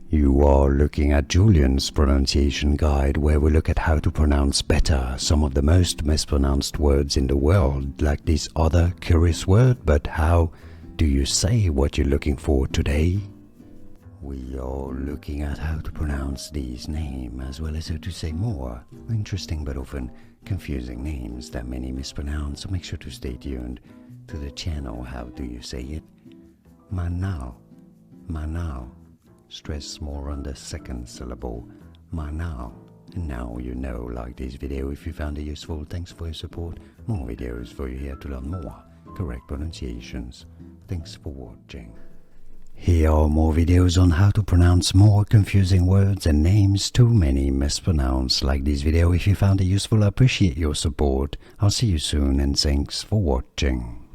You are looking at Julian's pronunciation guide, where we look at how to pronounce better some of the most mispronounced words in the world, like this other curious word. But how do you say what you're looking for today? We are looking at how to pronounce these names, as well as how to say more interesting but often confusing names that many mispronounce, so make sure to stay tuned to the channel. How do you say it? Manal, Manal. Stress more on the second syllable, Manal. And now you know. Like this video if you found it useful. Thanks for your support. More videos for you here to learn more correct pronunciations. Thanks for watching. Here are more videos on how to pronounce more confusing words and names too many mispronounced. Like this video if you found it useful. I appreciate your support. I'll see you soon and thanks for watching.